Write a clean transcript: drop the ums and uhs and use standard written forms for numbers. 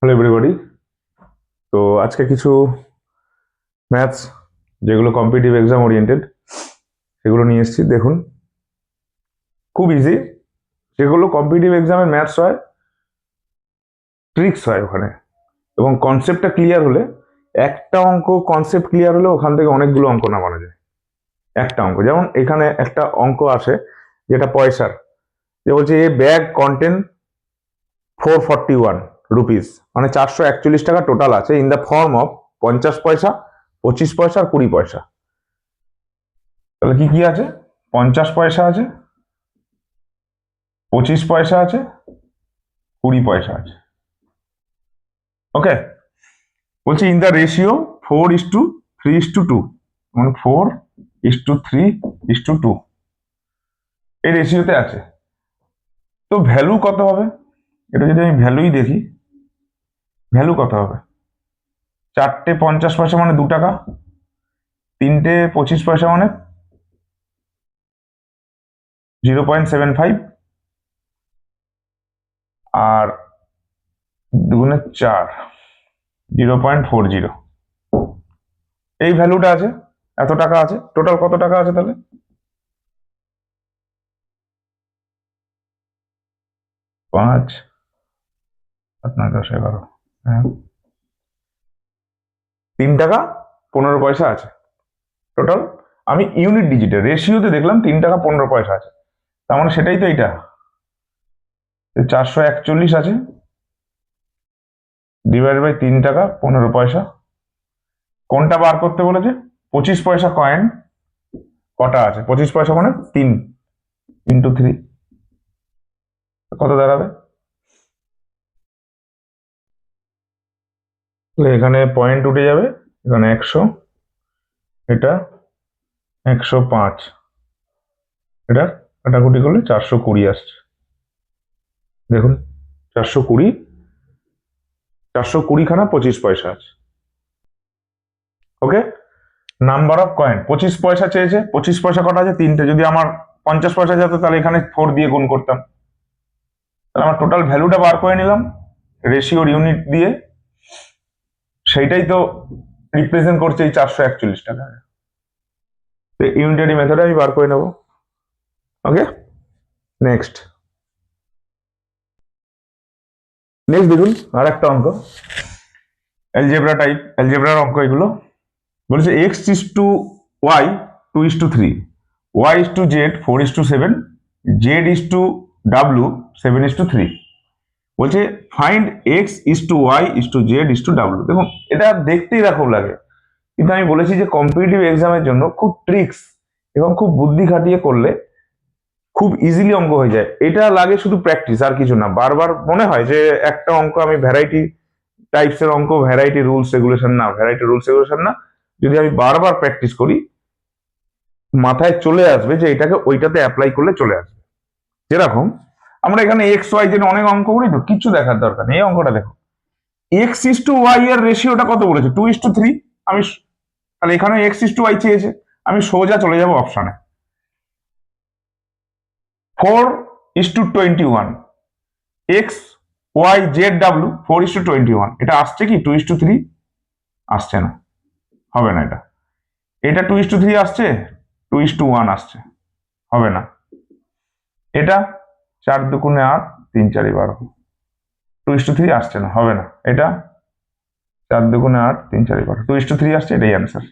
Hello everybody. তো আজকে কিছু ম্যাথস যেগুলো কম্পিটিটিভ এক্সাম ওরিয়েন্টেড সেগুলো নিয়ে এসেছি। দেখুন, খুব ইজি। যেগুলো কম্পিটিটিভ এক্সামের ম্যাথস হয়, ট্রিক্স হয় ওখানে, এবং কনসেপ্টটা ক্লিয়ার হলে, একটা অঙ্ক কনসেপ্ট ক্লিয়ার হলে ওখান থেকে অনেকগুলো অঙ্ক নামানো যায়। একটা অঙ্ক, যেমন এখানে একটা অঙ্ক আসে যেটা পয়সার, যে বলছে এ ব্যাগ কন্টেন্ট 441 রুপিস, মানে 441 টাকা টোটাল আছে ইন দ্য ফর্ম অফ 50 পয়সা, 25 পয়সা আর 20 পয়সা। তাহলে কি কি আছে? 50 পয়সা আছে, 25 পয়সা আছে, 20 পয়সা আছে। ওকে, বলছি ইন দ্য রেশিও 4:3:2, মানে 4:3:2 এই রেশিওতে আছে। তো ভ্যালু কত হবে? এটা যদি আমি ভ্যালুই দেখি, ভ্যালু কত হবে? 4টে 50 পয়সা মানে 2 টাকা, 3টে 25 পয়সা মানে 0.75, আর 2×4 0.40। এই ভ্যালুটা আছে, এত টাকা আছে। টোটাল কত টাকা আছে তাহলে? 5, 7, 9, 10, 11, 3 টাকা 15 পয়সা আছে টোটাল। আমি ইউনিট ডিজিটে রেশিওতে দেখলাম 3 টাকা 15 পয়সা আছে, তার মানে সেটাই তো এইটা। 441 আছে ডিভাইড বাই 3 টাকা 15 পয়সা। কোনটা বার করতে বলেছে? 25 পয়সা কয়েন কটা আছে? 25 পয়সা মানে 3 ইন্টু 3, কত দাঁড়াবে? এখানে পয়েন্ট উঠে যাবে, এখানে 100, এটা 105, এটা কাটাকুটি করলে 420 আসছে। দেখুন, 420, 420 খানা 25 পয়সা আছে। ওকে, নাম্বার অফ কয়েন 25 পয়সা চেয়েছে। 25 পয়সা কটা আছে? 3টে। যদি আমার 50 পয়সা যেত তাহলে এখানে 4 দিয়ে গুণ করতাম। তাহলে আমার টোটাল ভ্যালুটা বার করে নিলাম রেশিওর ইউনিট দিয়ে, সেইটাই তো রিপ্রেজেন্ট করছে এই 441 টাকা। ইউনিটারি মেথডে আমি বার করে নেব। ওকে, নেক্সট দেখুন আর একটা অঙ্ক, অ্যালজেব্রা টাইপ, অ্যালজেব্রার অঙ্ক এগুলো। বলেছে x:y 2:3, y:z 4:7, z:w 7:3। বলছে ফাইন্ড x:y:z:w। দেখুন, এটা দেখতেই এরকম লাগে, কিন্তু আমি বলেছি যে কম্পিটিটিভ এক্সামের জন্য খুব ট্রিক্স এবং খুব বুদ্ধি খাটিয়ে করলে খুব ইজিলি অঙ্ক হয়ে যায়। এটা লাগে শুধু প্র্যাকটিস, আর কিছু না। বারবার মনে হয় যে একটা অঙ্ক আমি ভ্যারাইটি টাইপসের অঙ্ক, ভ্যারাইটি রুলস রেগুলেশন না, ভ্যারাইটি রুলস রেগুলেশন না, যদি আমি বারবার প্র্যাকটিস করি মাথায় চলে আসবে যে এটাকে ওইটাতে অ্যাপ্লাই করলে চলে আসবে। যেরকম আমরা এখানে এক্স ওয়াই জেনে অনেক অঙ্ক করি, তো কিছু দেখার দরকার নেই। এই অঙ্কটা দেখো, x:y এর রেশিওটা কত বলেছে? 2:3। আমি তাহলে এখানে x:y চেয়েছে, আমি সোজা চলে যাব অপশনে 4:21, x:y:z:w 4:21। এটা আসছে কি 2:3? আসছে না, হবে না। এটা এটা 2:3 আসছে, 2:1 আসছে, হবে না। এটা 4×2=8, 3×4=12, 2:3 আসছে না, হবে না। এটা 4×2=8, 3×4=12, 2:3 আসছে, এটাই অ্যান্সার।